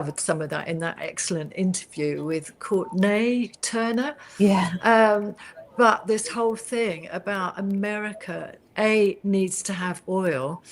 covered some of that in that excellent interview with Courtney Turner. Yeah. But this whole thing about America, A, needs to have oil,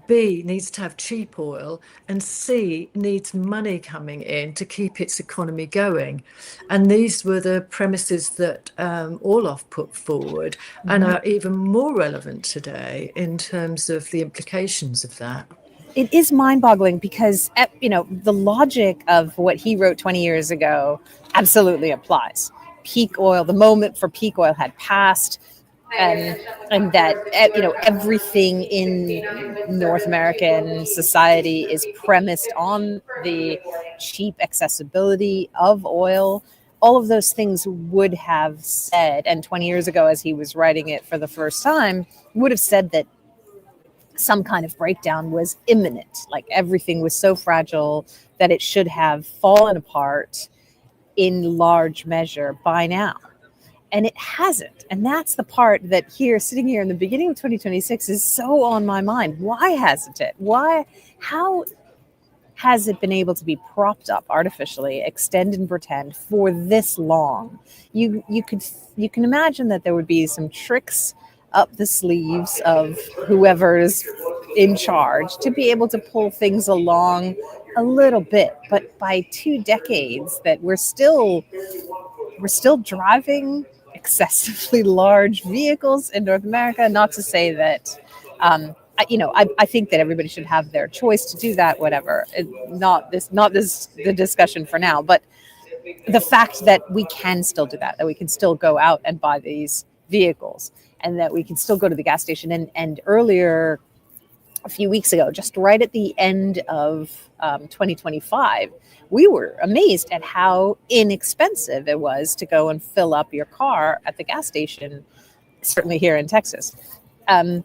B, needs to have cheap oil, and C, needs money coming in to keep its economy going. And these were the premises that Orlov put forward, and are even more relevant today in terms of the implications of that. It is mind-boggling because, the logic of what he wrote 20 years ago absolutely applies. Peak oil, the moment for peak oil had passed, and that everything in North American society is premised on the cheap accessibility of oil. All of those things would have said, and 20 years ago, as he was writing it for the first time, would have said that some kind of breakdown was imminent. Like everything was so fragile that it should have fallen apart in large measure by now. And it hasn't. And that's the part that sitting here in the beginning of 2026 is so on my mind. Why hasn't it? How has it been able to be propped up artificially, extend and pretend for this long? You can imagine that there would be some tricks up the sleeves of whoever's in charge to be able to pull things along a little bit. But by 2 decades that we're still driving excessively large vehicles in North America. Not to say that, I think that everybody should have their choice to do that, whatever. Not the discussion for now, but the fact that we can still do that we can still go out and buy these vehicles, and that we can still go to the gas station. And earlier, a few weeks ago, just right at the end of 2025, we were amazed at how inexpensive it was to go and fill up your car at the gas station, certainly here in Texas. I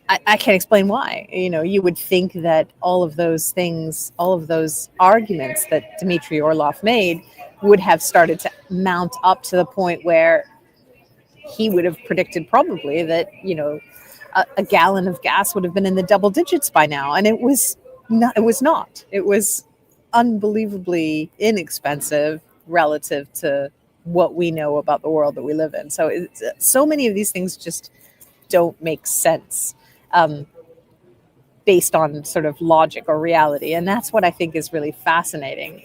can't explain why. You would think that all of those things, all of those arguments that Dmitry Orlov made would have started to mount up to the point where he would have predicted probably that, a gallon of gas would have been in the double digits by now. And it was not. It was unbelievably inexpensive relative to what we know about the world that we live in. So many of these things just don't make sense based on sort of logic or reality. And that's what I think is really fascinating,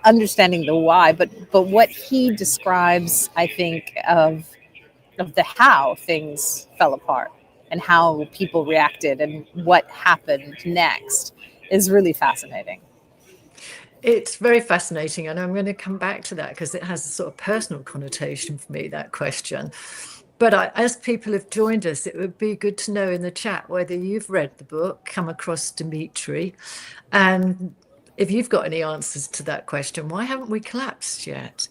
understanding the why, but what he describes, I think, of the how things fell apart and how people reacted and what happened next is really fascinating. It's very fascinating, and I'm going to come back to that because it has a sort of personal connotation for me, that question. But as people have joined us, it would be good to know in the chat whether you've read the book, come across Dmitry, and if you've got any answers to that question, why haven't we collapsed yet?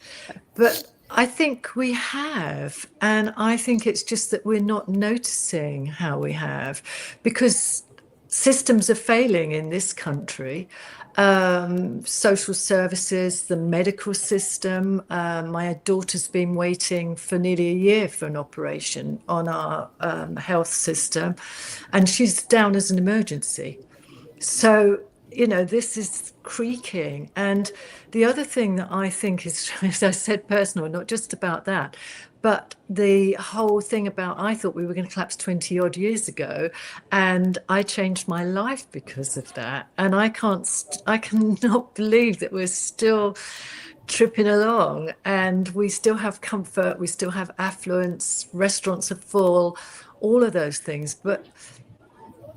But I think we have, and I think it's just that we're not noticing how we have, because systems are failing in this country. Social services, the medical system. My daughter's been waiting for nearly a year for an operation on our health system, and she's down as an emergency. So, this is creaking. And the other thing that I think is, as I said, personal, not just about that, but the whole thing about, I thought we were going to collapse 20 odd years ago, and I changed my life because of that. And I cannot believe that we're still tripping along, and we still have comfort, we still have affluence, restaurants are full, all of those things. But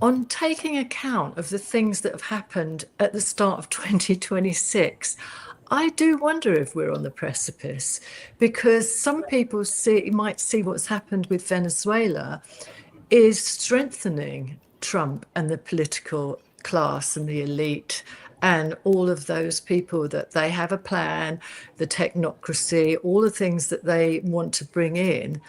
on taking account of the things that have happened at the start of 2026, I do wonder if we're on the precipice, because some people might see what's happened with Venezuela is strengthening Trump and the political class and the elite and all of those people, that they have a plan, the technocracy, all the things that they want to bring in.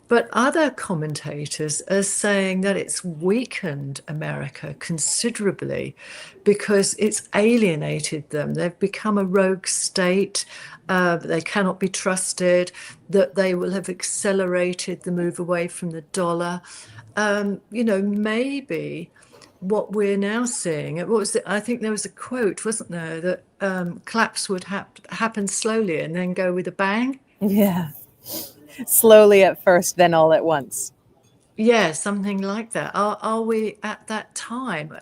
But other commentators are saying that it's weakened America considerably because it's alienated them. They've become a rogue state. They cannot be trusted, that they will have accelerated the move away from the dollar. Maybe what we're now seeing. What was it? I think there was a quote, wasn't there, that collapse would happen slowly and then go with a bang. Yeah. Slowly at first, then all at once. Yeah, something like that. Are we at that time?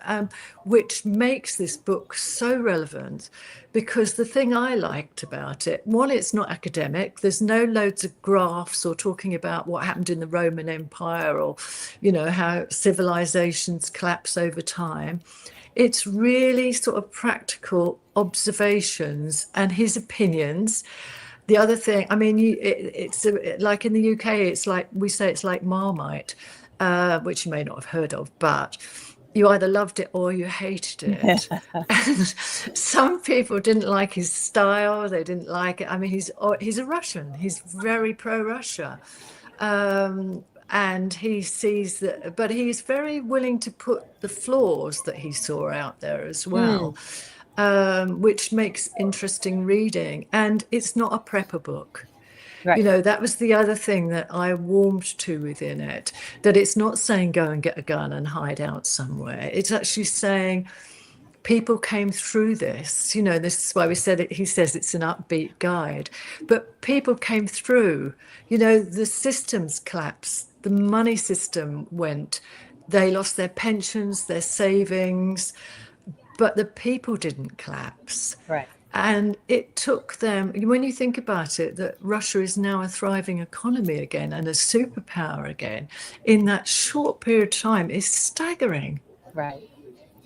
Which makes this book so relevant, because the thing I liked about it, one, it's not academic. There's no loads of graphs or talking about what happened in the Roman Empire or, how civilizations collapse over time. It's really sort of practical observations and his opinions. The other thing, I mean, it's like in the UK, it's like we say it's like Marmite, which you may not have heard of, but you either loved it or you hated it. And some people didn't like his style; they didn't like it. I mean, he's a Russian. He's very pro-Russia, and he sees that, but he's very willing to put the flaws that he saw out there as well. Which makes interesting reading. And it's not a prepper book. Right. That was the other thing that I warmed to within it, that it's not saying go and get a gun and hide out somewhere. It's actually saying people came through this. This is why we said it. He says it's an upbeat guide, but people came through. The systems collapsed, the money system went, they lost their pensions, their savings, but the people didn't collapse. Right. And it took them, when you think about it, that Russia is now a thriving economy again and a superpower again in that short period of time is staggering. Right.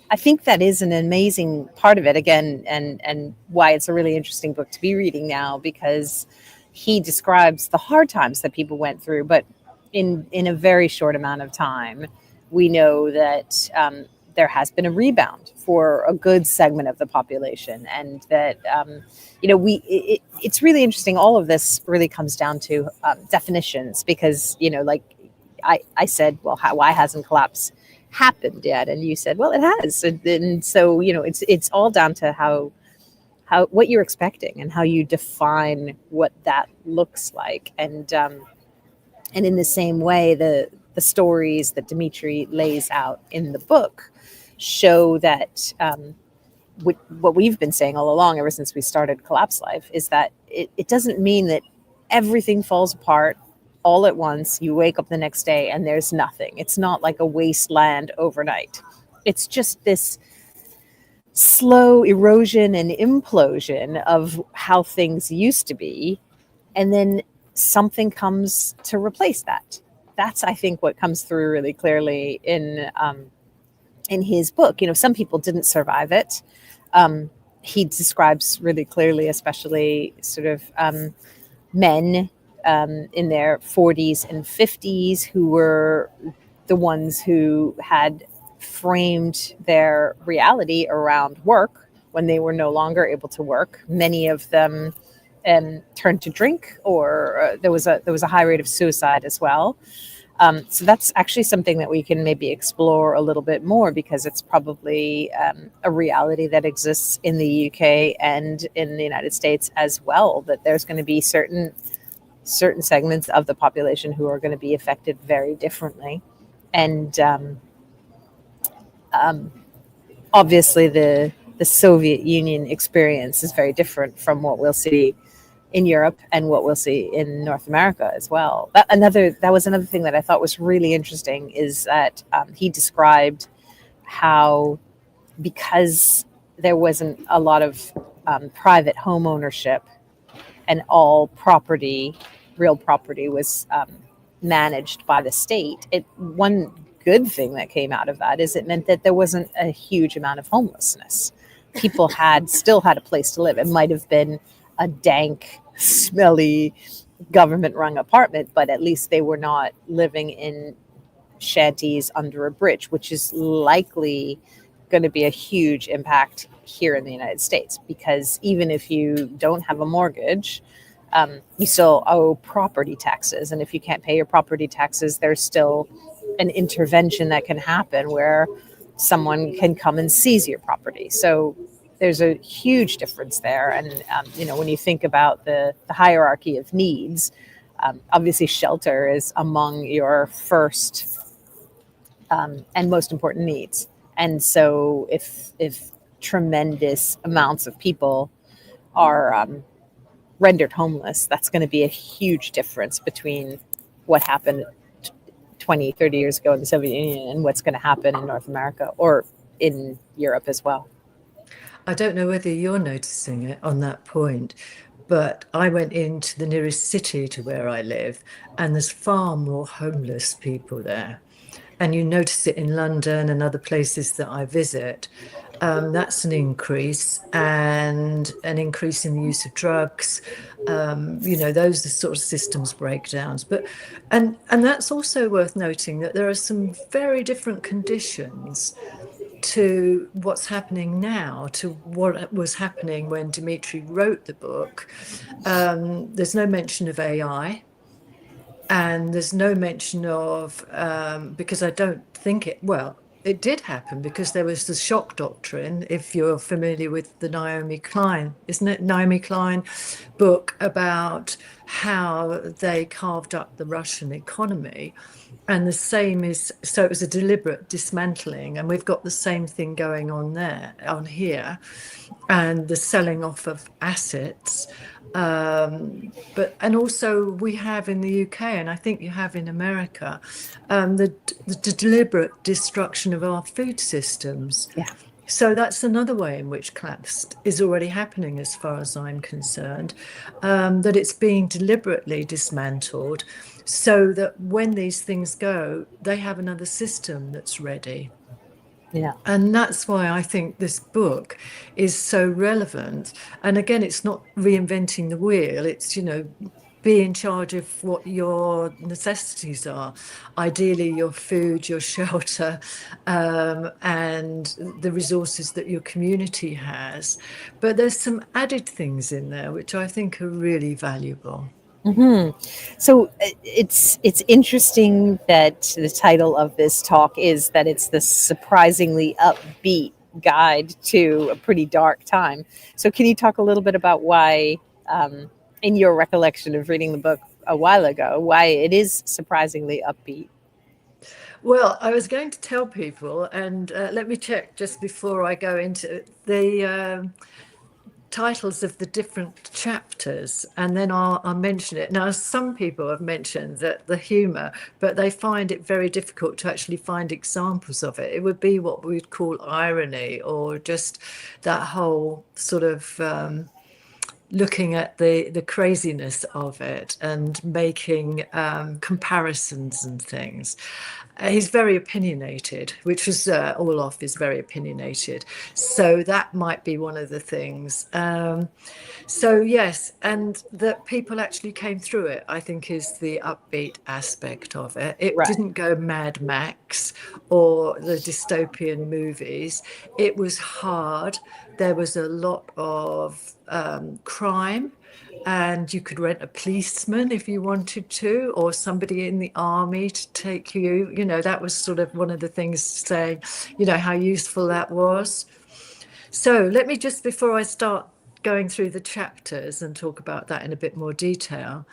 I think that is an amazing part of it again, and why it's a really interesting book to be reading now, because he describes the hard times that people went through, but in a very short amount of time, we know that there has been a rebound for a good segment of the population, and that it's really interesting. All of this really comes down to definitions, because like I said, well, why hasn't collapse happened yet? And you said, well, it has. And so it's all down to how what you're expecting and how you define what that looks like. And in the same way, the stories that Dmitry lays out in the book show that what we've been saying all along, ever since we started Collapse Life, is that it doesn't mean that everything falls apart all at once. You wake up the next day and there's nothing. It's not like a wasteland overnight. It's just this slow erosion and implosion of how things used to be, and then something comes to replace that. That's, I think, what comes through really clearly in his book. Some people didn't survive it. He describes really clearly, especially sort of men in their 40s and 50s who were the ones who had framed their reality around work when they were no longer able to work. Many of them turned to drink, or there was a high rate of suicide as well. So that's actually something that we can maybe explore a little bit more, because it's probably a reality that exists in the UK and in the United States as well, that there's going to be certain segments of the population who are going to be affected very differently. And obviously the Soviet Union experience is very different from what we'll see in Europe and what we'll see in North America as well. That was another thing that I thought was really interesting, is that he described how, because there wasn't a lot of private home ownership and all real property was managed by the state, one good thing that came out of that is it meant that there wasn't a huge amount of homelessness. People still had a place to live. It might have been a dank, smelly, government-run apartment, but at least they were not living in shanties under a bridge, which is likely going to be a huge impact here in the United States, because even if you don't have a mortgage, you still owe property taxes. And if you can't pay your property taxes, there's still an intervention that can happen where someone can come and seize your property. So there's a huge difference there. And, when you think about the hierarchy of needs, obviously shelter is among your first and most important needs. And so if tremendous amounts of people are rendered homeless, that's going to be a huge difference between what happened 20, 30 years ago in the Soviet Union and what's going to happen in North America or in Europe as well. I don't know whether you're noticing it on that point, but I went into the nearest city to where I live, and there's far more homeless people there. And you notice it in London and other places that I visit. That's an increase, and an increase in the use of drugs. Those are sort of systems breakdowns. And that's also worth noting that there are some very different conditions to what's happening now to what was happening when Dmitry wrote the book. There's no mention of AI, and there's no mention of, because I don't think it did happen because there was the shock doctrine, if you're familiar with the Naomi Klein, isn't it? Naomi Klein book about how they carved up the Russian economy. And the same is, so it was a deliberate dismantling, and we've got the same thing going on here, and the selling off of assets. And also we have in the UK, and I think you have in America, the deliberate destruction of our food systems. Yeah. So that's another way in which collapse is already happening, as far as I'm concerned, that it's being deliberately dismantled so that when these things go, they have another system that's ready. Yeah. And that's why I think this book is so relevant. And again, it's not reinventing the wheel. It's, be in charge of what your necessities are. Ideally, your food, your shelter, and the resources that your community has. But there's some added things in there which I think are really valuable. Mm-hmm. So it's interesting that the title of this talk is that it's the surprisingly upbeat guide to a pretty dark time. So can you talk a little bit about why, in your recollection of reading the book a while ago, why it is surprisingly upbeat? Well, I was going to tell people, and let me check just before I go into the titles of the different chapters, and then I'll mention it. Now, some people have mentioned that the humor, but they find it very difficult to actually find examples of it. It would be what we'd call irony, or just that whole sort of looking at the craziness of it and making comparisons and things. He's very opinionated, which was Orlov is very opinionated. So that might be one of the things. So yes, and that people actually came through it, I think, is the upbeat aspect of it. It Right. didn't go Mad Max or the dystopian movies. It was hard. There was a lot of crime, and you could rent a policeman if you wanted to, or somebody in the army to take you. That was sort of one of the things, saying, how useful that was. So let me just, before I start going through the chapters and talk about that in a bit more detail.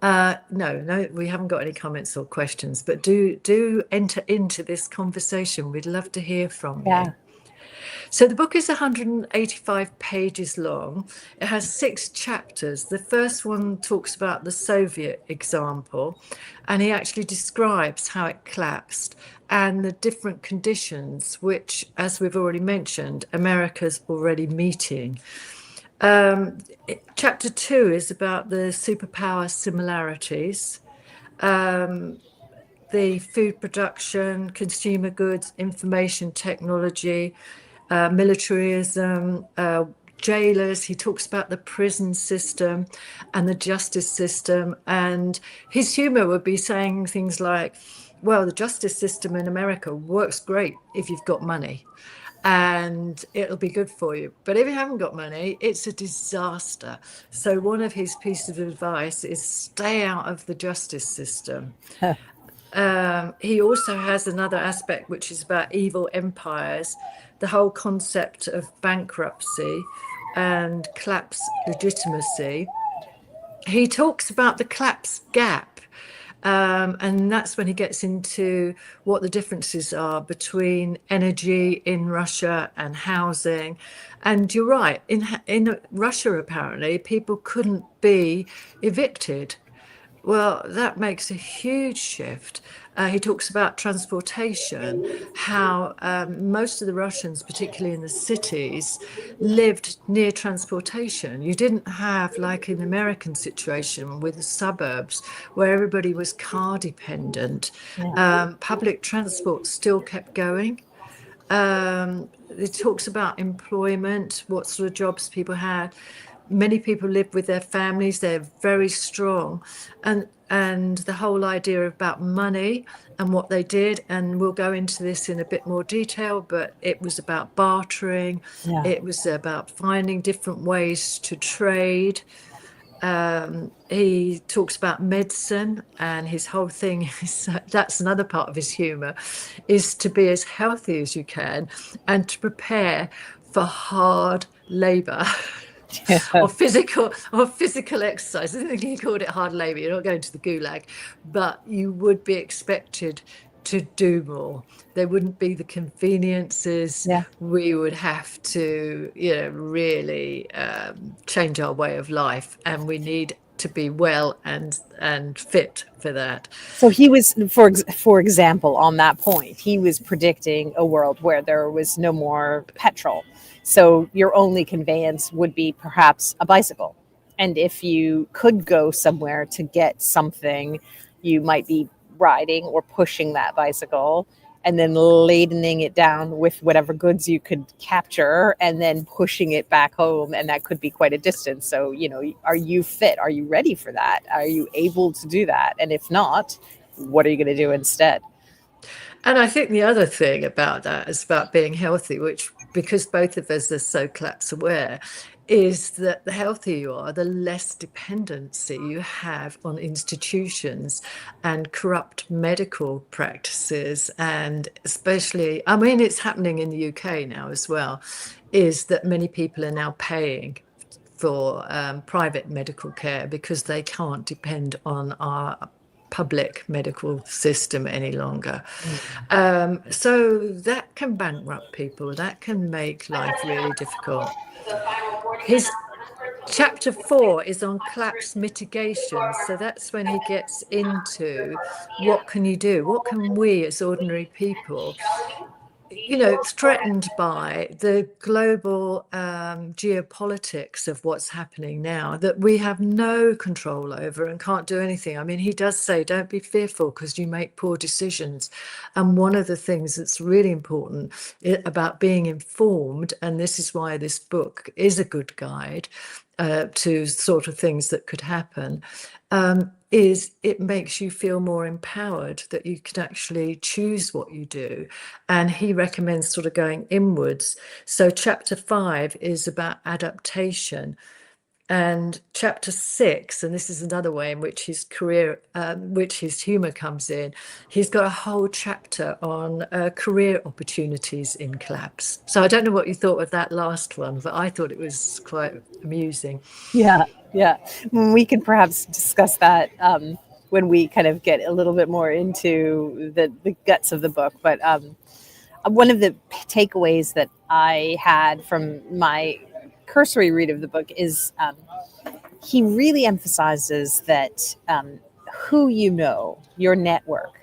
No, we haven't got any comments or questions, but do enter into this conversation. We'd love to hear from you. So the book is 185 pages long. It has 6 chapters. The first one talks about the Soviet example, and he actually describes how it collapsed and the different conditions, which, as we've already mentioned, America's already meeting. Chapter 2 is about the superpower similarities, the food production, consumer goods, information technology, militarism, jailers. He talks about the prison system and the justice system. And his humor would be saying things like, well, the justice system in America works great if you've got money, and it'll be good for you. But if you haven't got money, it's a disaster. So one of his pieces of advice is stay out of the justice system. He also has another aspect, which is about evil empires, the whole concept of bankruptcy and collapse legitimacy. He talks about the collapse gap, And that's when he gets into what the differences are between energy in Russia and housing. And you're right, in Russia, apparently, people couldn't be evicted. Well, that makes a huge shift. He talks about transportation, how most of the Russians, particularly in the cities, lived near transportation. You didn't have, like in the American situation with the suburbs, where everybody was car dependent. Yeah. Public transport still kept going. It talks about employment, what sort of jobs people had. Many people live with their families, they're very strong. And the whole idea about money and what they did, and we'll go into this in a bit more detail, but it was about bartering, Yeah. it was about finding different ways to trade. He talks about medicine, and his whole thing is that's another part of his humor, is to be as healthy as you can and to prepare for hard labor. Yeah. or physical exercise. I think he called it hard labor. You're not going to the gulag, but you would be expected to do more. There wouldn't be the conveniences. Yeah. We would have to, really change our way of life, and we need to be well and fit for that. So he was, for example, on that point, he was predicting a world where there was no more petrol. So your only conveyance would be perhaps a bicycle. And if you could go somewhere to get something, you might be riding or pushing that bicycle and then ladening it down with whatever goods you could capture and then pushing it back home. And that could be quite a distance. So, are you fit? Are you ready for that? Are you able to do that? And if not, what are you going to do instead? And I think the other thing about that is about being healthy, which, because both of us are so collapse aware, is that the healthier you are, the less dependency you have on institutions and corrupt medical practices. And especially, I mean, it's happening in the UK now as well, is that many people are now paying for private medical care because they can't depend on our public medical system any longer. So that can bankrupt people, that can make life really difficult. His chapter 4 is on collapse mitigation. So that's when he gets into what can you do? What can we as ordinary people, threatened by the global geopolitics of what's happening now that we have no control over and can't do anything. I mean, he does say, don't be fearful because you make poor decisions. And one of the things that's really important about being informed, and this is why this book is a good guide to sort of things that could happen, is it makes you feel more empowered that you can actually choose what you do. And he recommends sort of going inwards. So chapter 5 is about adaptation. And chapter 6, and this is another way in which his humor comes in, he's got a whole chapter on career opportunities in collapse. So I don't know what you thought of that last one, but I thought it was quite amusing. Yeah. Yeah. We can perhaps discuss that when we kind of get a little bit more into the guts of the book. But one of the takeaways that I had from my cursory read of the book is he really emphasizes that who your network,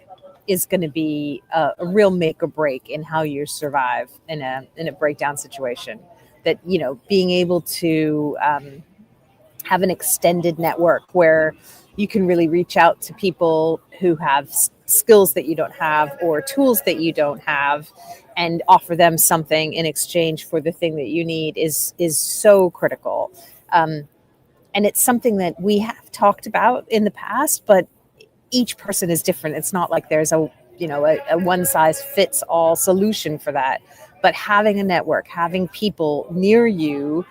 is going to be a real make or break in how you survive in a breakdown situation. That being able to have an extended network where you can really reach out to people who have skills that you don't have or tools that you don't have and offer them something in exchange for the thing that you need is so critical. And it's something that we have talked about in the past, but each person is different. It's not like there's a one size fits all solution for that, but having a network, having people near you,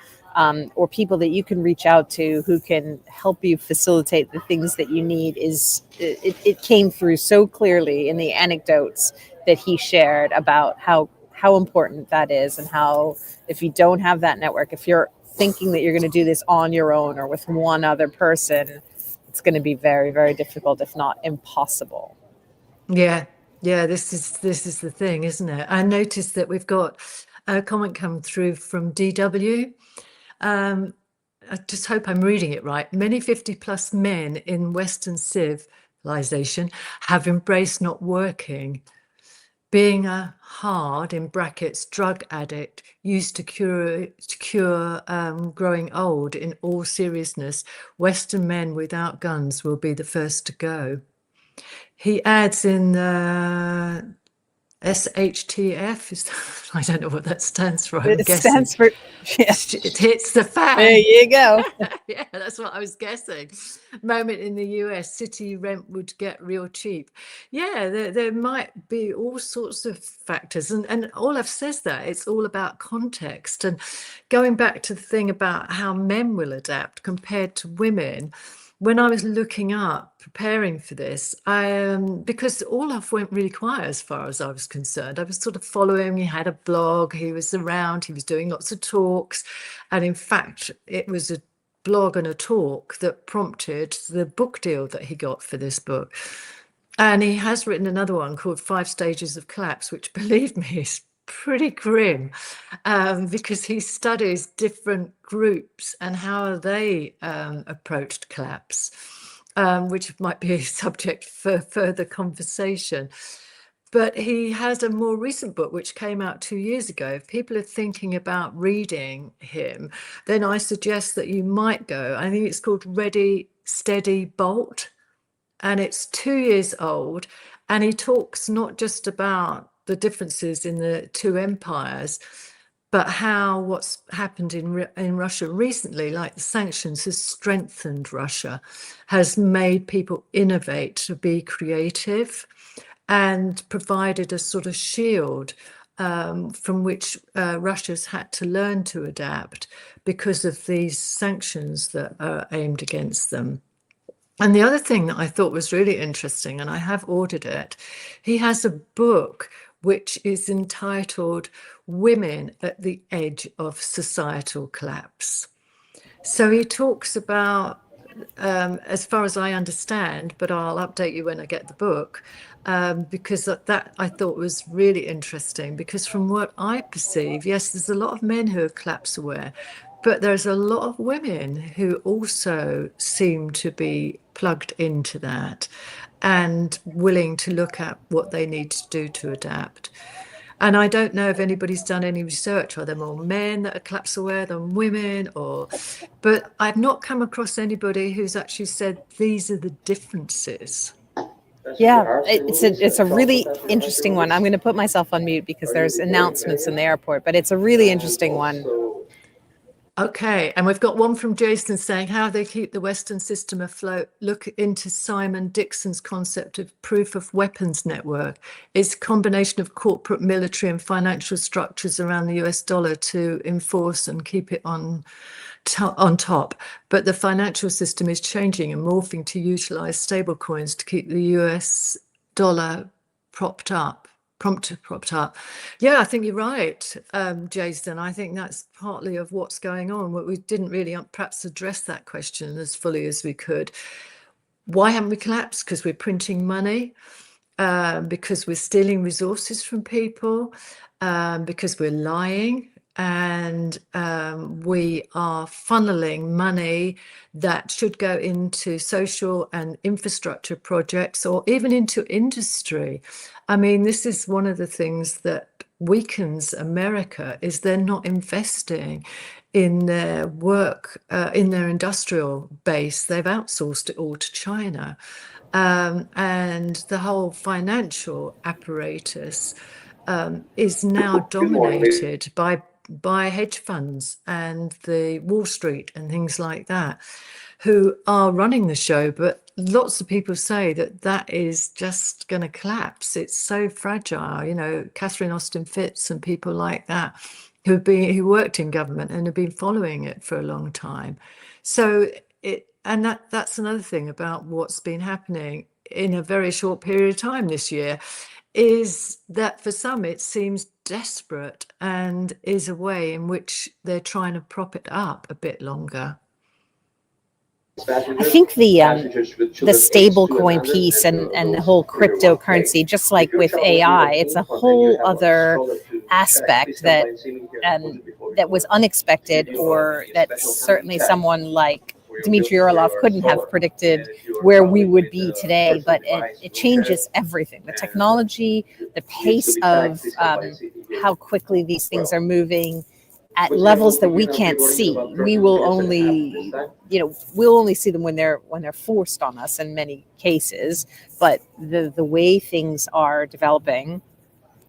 or people that you can reach out to who can help you facilitate the things that you need it came through so clearly in the anecdotes that he shared about how important that is, and how if you don't have that network, if you're thinking that you're going to do this on your own or with one other person, it's going to be very, very difficult, if not impossible. Yeah, this is the thing, isn't it? I noticed that we've got a comment come through from DW. I just hope I'm reading it right. Many 50+ men in Western civilization have embraced not working, being a hard, in brackets, drug addict used to cure growing old. In all seriousness, Western men without guns will be the first to go. He adds in SHTF. I don't know what that stands for. I'm guessing. Stands for, yeah. It hits the fan. There you go. Yeah, that's what I was guessing. Moment in the US, city rent would get real cheap. Yeah, there might be all sorts of factors. And Olaf says that it's all about context. And going back to the thing about how men will adapt compared to women, when I was looking up, preparing for this, because Olaf went really quiet as far as I was concerned. I was sort of following him. He had a blog. He was around. He was doing lots of talks. And in fact, it was a blog and a talk that prompted the book deal that he got for this book. And he has written another one called 5 Stages of Collapse, which, believe me, is pretty grim, because he studies different groups and how they approached collapse, which might be a subject for further conversation. But he has a more recent book which came out 2 years ago. If people are thinking about reading him, then I suggest that you might go. I think it's called Ready, Steady, Bolt, and it's 2 years old. And he talks not just about the differences in the two empires, but how what's happened in Russia recently, like the sanctions, has strengthened Russia, has made people innovate, to be creative, and provided a sort of shield from which Russia's had to learn to adapt because of these sanctions that are aimed against them. And the other thing that I thought was really interesting, and I have ordered it, he has a book which is entitled Women at the Edge of Societal Collapse. So he talks about, as far as I understand, but I'll update you when I get the book, because that I thought was really interesting, because from what I perceive, yes, there's a lot of men who are collapse aware, but there's a lot of women who also seem to be plugged into that and willing to look at what they need to do to adapt. And I don't know if anybody's done any research. Are there more men that are collapse aware than women? But I've not come across anybody who's actually said these are the differences. Yeah, it's a really interesting one. I'm going to put myself on mute because there's announcements in the airport, but it's a really interesting one. Okay, and we've got one from Jason saying how they keep the Western system afloat. Look into Simon Dixon's concept of proof of weapons network. It's a combination of corporate, military, and financial structures around the US dollar to enforce and keep it on top. But the financial system is changing and morphing to utilize stable coins to keep the US dollar propped up. Yeah, I think you're right, Jason. I think that's partly of what's going on. We didn't really perhaps address that question as fully as we could. Why haven't we collapsed? Because we're printing money, because we're stealing resources from people, because we're lying, and we are funneling money that should go into social and infrastructure projects or even into industry. I mean, this is one of the things that weakens America, is they're not investing in their work, in their industrial base. They've outsourced it all to China. And the whole financial apparatus is now dominated by hedge funds and the Wall Street and things like that, who are running the show. But lots of people say that is just going to collapse. It's so fragile. You know, Catherine Austin Fitts and people like that who worked in government and have been following it for a long time. So that's another thing about what's been happening in a very short period of time this year, is that for some it seems desperate and is a way in which they're trying to prop it up a bit longer. I think the stable coin piece and the whole cryptocurrency, just like with AI, it's a whole other aspect that that was unexpected, or that certainly someone like Dmitry Orlov couldn't have predicted where we would be today. But it changes everything. The technology, the pace of how quickly these things are moving at levels that we can't see. We will only, we'll only see them when they're forced on us in many cases. But the way things are developing,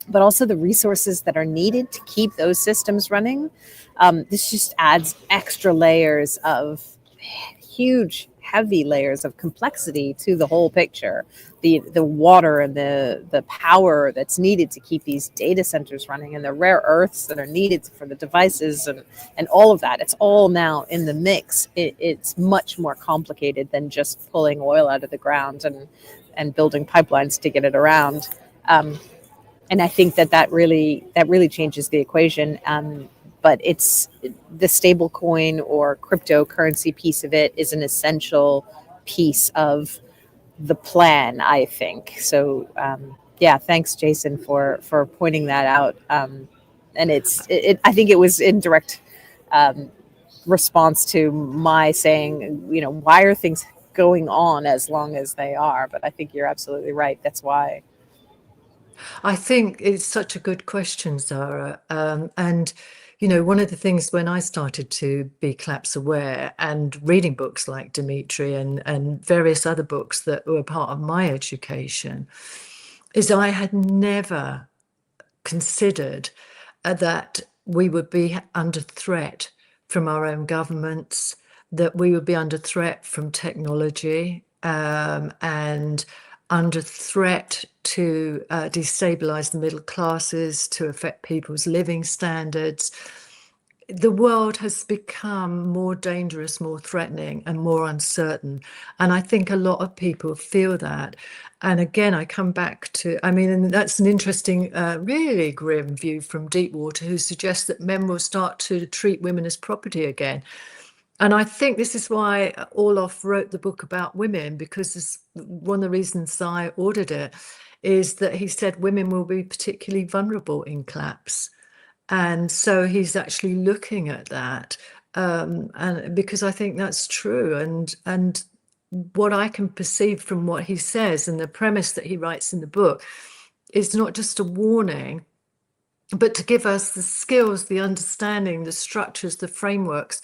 but also the resources that are needed to keep those systems running, this just adds extra layers of huge, heavy layers of complexity to the whole picture. The water and the power that's needed to keep these data centers running, and the rare earths that are needed for the devices, and all of that. It's all now in the mix. It's much more complicated than just pulling oil out of the ground and building pipelines to get it around. And I think that really changes the equation. But it's the stable coin or cryptocurrency piece of it is an essential piece of the plan, I think. So thanks, Jason, for pointing that out. And I think it was in direct response to my saying, why are things going on as long as they are? But I think you're absolutely right. That's why. I think it's such a good question, Zahra. And one of the things when I started to be collapse aware and reading books like Dmitry and various other books that were part of my education, is I had never considered that we would be under threat from our own governments, that we would be under threat from technology, and under threat to destabilize the middle classes, to affect people's living standards. The world has become more dangerous, more threatening, and more uncertain. And I think a lot of people feel that. And again, I come back to, and that's an interesting, really grim view from Deepwater, who suggests that men will start to treat women as property again. And I think this is why Orlov wrote the book about women, because one of the reasons I ordered it is that he said women will be particularly vulnerable in collapse. And so he's actually looking at that, and because I think that's true. And what I can perceive from what he says and the premise that he writes in the book is not just a warning, but to give us the skills, the understanding, the structures, the frameworks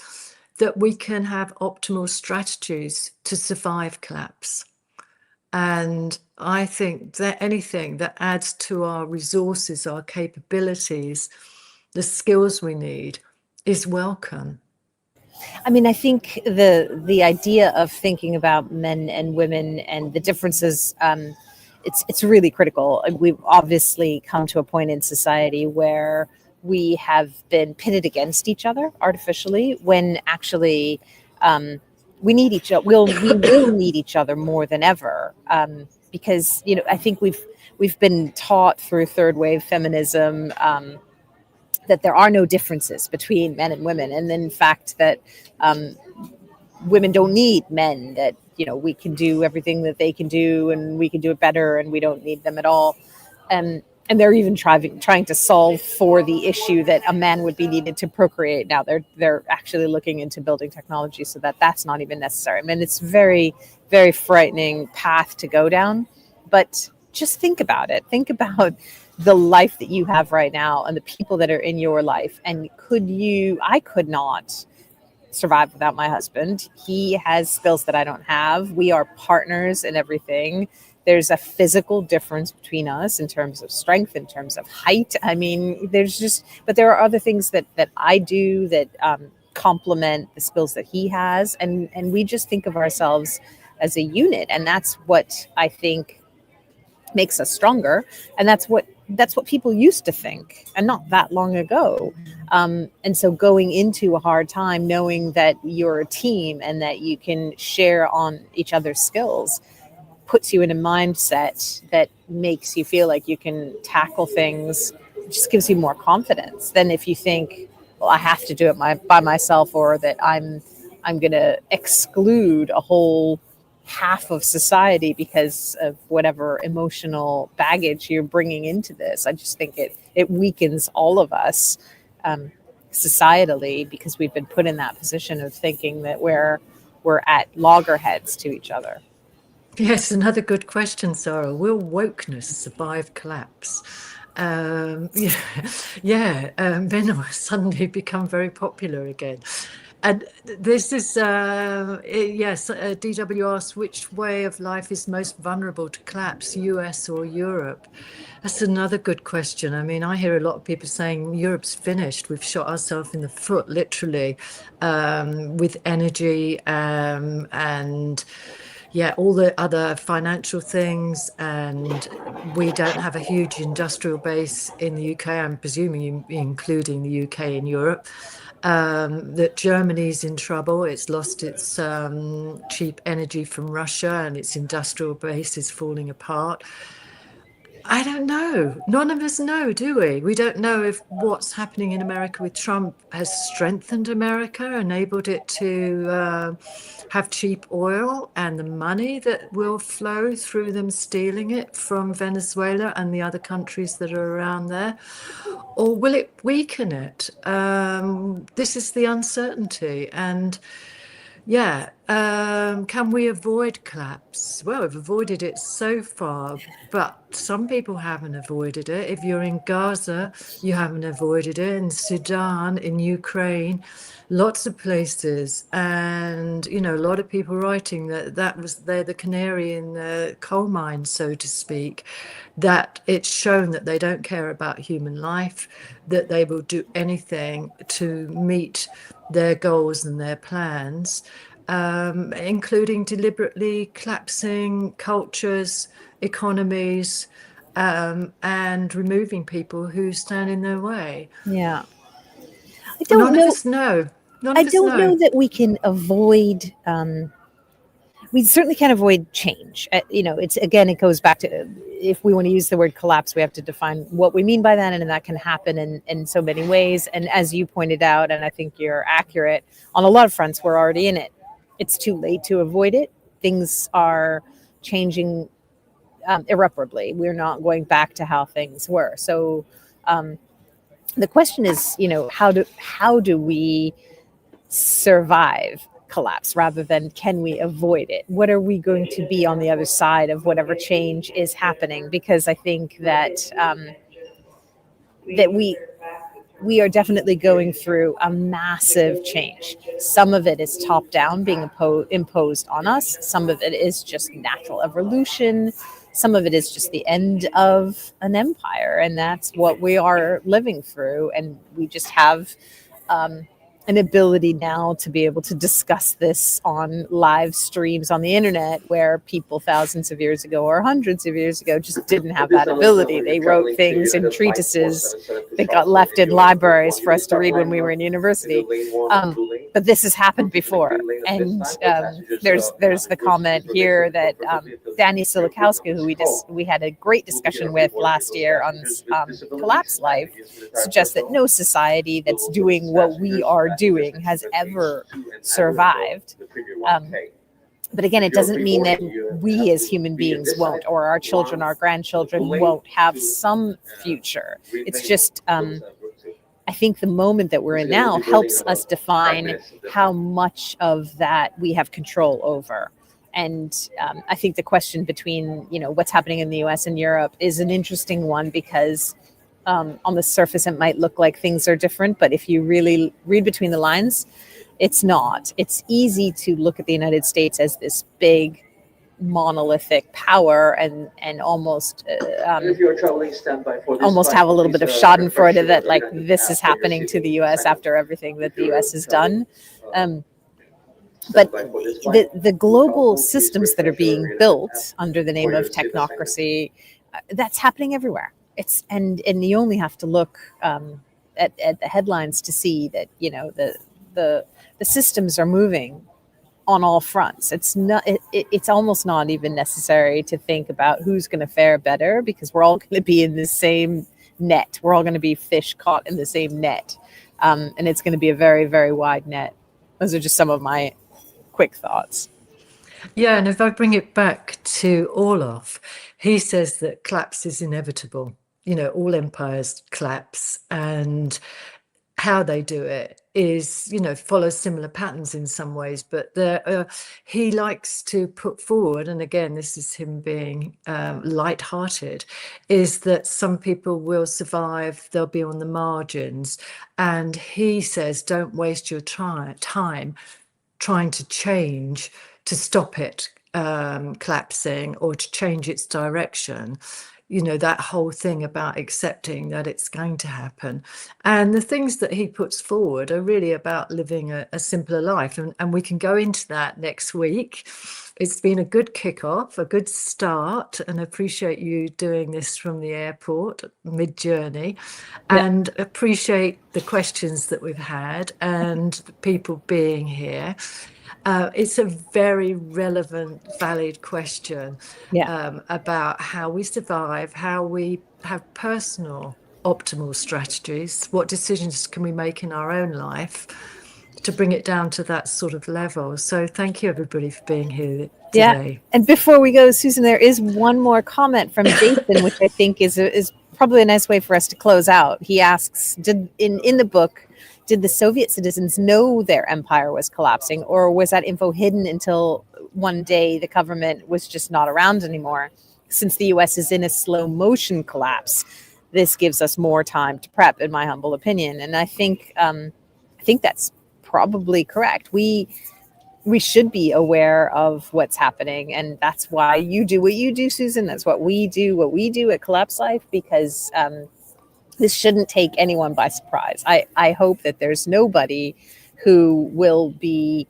that we can have optimal strategies to survive collapse. And I think that anything that adds to our resources, our capabilities, the skills we need is welcome. I think the idea of thinking about men and women and the differences, it's really critical. We've obviously come to a point in society where we have been pitted against each other artificially, when actually we need each other. We will need each other more than ever, because I think we've been taught through third wave feminism that there are no differences between men and women, and in fact that women don't need men, that we can do everything that they can do and we can do it better and we don't need them at all. And they're even trying to solve for the issue that a man would be needed to procreate. Now they're actually looking into building technology so that that's not even necessary. It's very, very frightening path to go down. But just think about it. Think about the life that you have right now and the people that are in your life. And I could not survive without my husband. He has skills that I don't have. We are partners in everything. There's a physical difference between us in terms of strength, in terms of height. But there are other things that I do that complement the skills that he has. And we just think of ourselves as a unit. And that's what I think makes us stronger. And that's what people used to think, and not that long ago. And so going into a hard time, knowing that you're a team and that you can share on each other's skills, puts you in a mindset that makes you feel like you can tackle things. It just gives you more confidence than if you think, well, I have to do it by myself, or that I'm I'm going to exclude a whole half of society because of whatever emotional baggage you're bringing into this. I just think it weakens all of us societally, because we've been put in that position of thinking that we're at loggerheads to each other. Yes, another good question, Zahra. Will wokeness survive collapse? Men will suddenly become very popular again. And this is, DW asks, which way of life is most vulnerable to collapse, US or Europe? That's another good question. I mean, I hear a lot of people saying Europe's finished. We've shot ourselves in the foot, literally, with energy and all the other financial things, and we don't have a huge industrial base in the UK. I'm presuming including the UK and Europe. That Germany's in trouble. It's lost its cheap energy from Russia, and its industrial base is falling apart. I don't know. None of us know, do we? We don't know if what's happening in America with Trump has strengthened America, enabled it to have cheap oil and the money that will flow through them stealing it from Venezuela and the other countries that are around there. Or will it weaken it? This is the uncertainty. And can we avoid collapse? Well, we've avoided it so far, but some people haven't avoided it. If you're in Gaza, you haven't avoided it. In Sudan, in Ukraine, lots of places. And, a lot of people writing that they're the canary in the coal mine, so to speak, that it's shown that they don't care about human life, that they will do anything to meet their goals and their plans, including deliberately collapsing cultures, economies, and removing people who stand in their way. Yeah. None of us know. I don't know that we can avoid, we certainly can't avoid change. It goes back to, if we want to use the word collapse, we have to define what we mean by that. And that can happen in so many ways. And as you pointed out, and I think you're accurate, on a lot of fronts, we're already in it. It's too late to avoid it. Things are changing irreparably. We're not going back to how things were. So the question is, how do we survive collapse rather than can we avoid it? What are we going to be on the other side of whatever change is happening? Because I think that we are definitely going through a massive change. Some of it is top down, being imposed on us. Some of it is just natural evolution. Some of it is just the end of an empire, and that's what we are living through. And we just have an ability now to be able to discuss this on live streams on the internet, where people thousands of years ago or hundreds of years ago just didn't have that ability. They wrote things in treatises that got left in libraries for us to read when we were in university. But this has happened before. And there's the comment here that Danny Silikowska, who we had a great discussion with last year on Collapse Life, suggests that no society that's doing what we are doing has ever survived. But again, it doesn't mean that we as human beings won't, or our children, our grandchildren won't have some future. It's just, I think the moment that we're in now helps us define how much of that we have control over. And I think the question between, what's happening in the US and Europe is an interesting one, because on the surface, it might look like things are different, but if you really read between the lines, it's not. It's easy to look at the United States as this big monolithic power and almost have a little bit of schadenfreude that like this is happening to the US after everything that the US has done. But the global systems that are being built under the name of technocracy, that's happening everywhere. And you only have to look at the headlines to see that the systems are moving on all fronts. It's almost not even necessary to think about who's going to fare better, because we're all going to be in the same net. We're all going to be fish caught in the same net, and it's going to be a very, very wide net. Those are just some of my quick thoughts. Yeah, and if I bring it back to Orlov, he says that collapse is inevitable. All empires collapse, and how they do it is, follows similar patterns in some ways, but he likes to put forward, and again, this is him being light-hearted, is that some people will survive, they'll be on the margins, and he says, don't waste your time trying to change, to stop it collapsing or to change its direction. That whole thing about accepting that it's going to happen. And the things that he puts forward are really about living a simpler life. And we can go into that next week. It's been a good kickoff, a good start, and I appreciate you doing this from the airport mid-journey, and appreciate the questions that we've had and the people being here. It's a very relevant, valid question about how we survive, how we have personal optimal strategies, what decisions can we make in our own life to bring it down to that sort of level. So thank you, everybody, for being here today. And before we go, Susan, there is one more comment from Jason, which I think is probably a nice way for us to close out. He asks, in the book, did the Soviet citizens know their empire was collapsing, or was that info hidden until one day the government was just not around anymore? Since the US is in a slow motion collapse, this gives us more time to prep, in my humble opinion. And I think that's probably correct. We should be aware of what's happening, and that's why you do what you do, Susan. That's what we do at Collapse Life, because this shouldn't take anyone by surprise. I hope that there's nobody who will be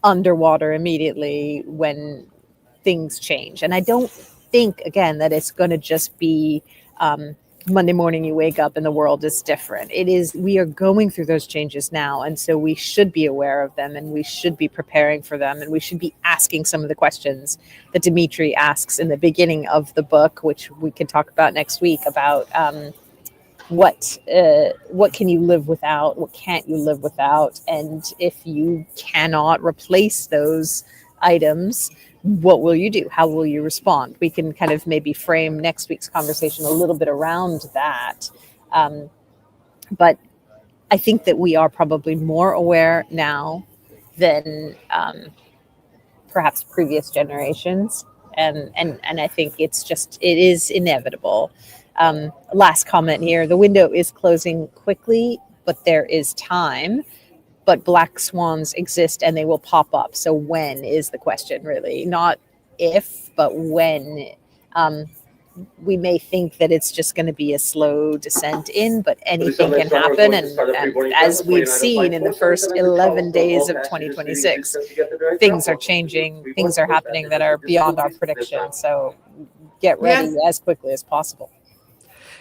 underwater immediately when things change. And I don't think, again, that it's going to just be Monday morning you wake up and the world is different. We are going through those changes now, and so we should be aware of them, and we should be preparing for them, and we should be asking some of the questions that Dmitry asks in the beginning of the book, which we can talk about next week, about what can you live without, what can't you live without, and if you cannot replace those items, what will you do? How will you respond? We can kind of maybe frame next week's conversation a little bit around that. But I think that we are probably more aware now than perhaps previous generations. And I think it is inevitable. Last comment here, the window is closing quickly, but there is time. But black swans exist and they will pop up. So when is the question, really? Not if, but when. We may think that it's just going to be a slow descent in, but anything can happen. And as we've seen in the first 11 days of 2026, things are changing, things are happening that are beyond our prediction. So get ready as quickly as possible.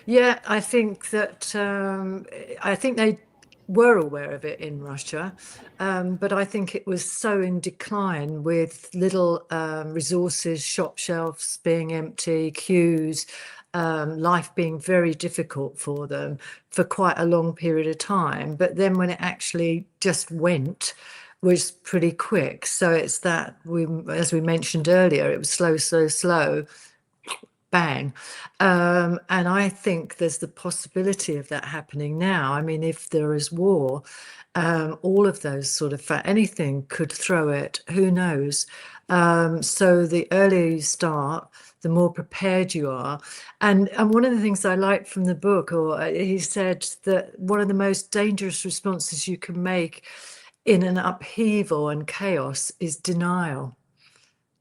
Yeah, I think that they were aware of it in Russia, but I think it was so in decline, with little resources, shop shelves being empty, queues, life being very difficult for them for quite a long period of time. But then when it actually just went, was pretty quick. So it's that, as we mentioned earlier, it was slow, bang. And I think there's the possibility of that happening now. I mean, if there is war, all of those sort of anything could throw it, who knows? So the earlier you start, the more prepared you are. And one of the things I liked from the book, or he said that one of the most dangerous responses you can make in an upheaval and chaos is denial.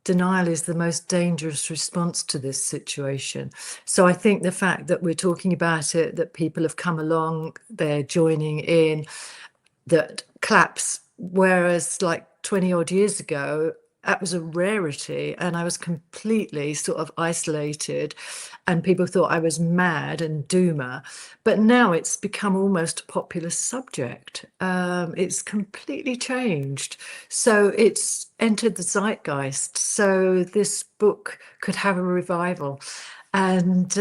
Denial is the most dangerous response to this situation. So I think the fact that we're talking about it, that people have come along, they're joining in, that collapse, whereas like 20 odd years ago, that was a rarity, and I was completely sort of isolated, and people thought I was mad and doomer. But now it's become almost a popular subject. It's completely changed. So it's entered the zeitgeist. So this book could have a revival. And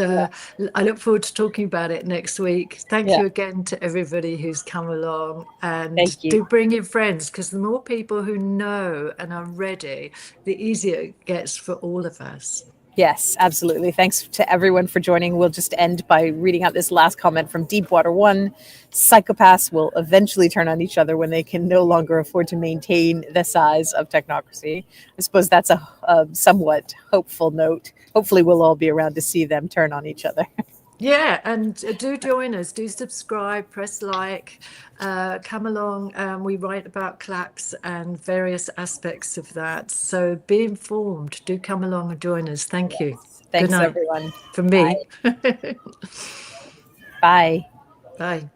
I look forward to talking about it next week. Thank you again to everybody who's come along, and do bring your friends, because the more people who know and are ready, the easier it gets for all of us. Yes, absolutely. Thanks to everyone for joining. We'll just end by reading out this last comment from Deepwater One. Psychopaths will eventually turn on each other when they can no longer afford to maintain the size of technocracy. I suppose that's a somewhat hopeful note. Hopefully we'll all be around to see them turn on each other. Yeah, and do join us. Do subscribe, press like, come along. We write about collapse and various aspects of that. So be informed. Do come along and join us. Thank you. Thanks, Good night everyone. from me. Bye. Bye.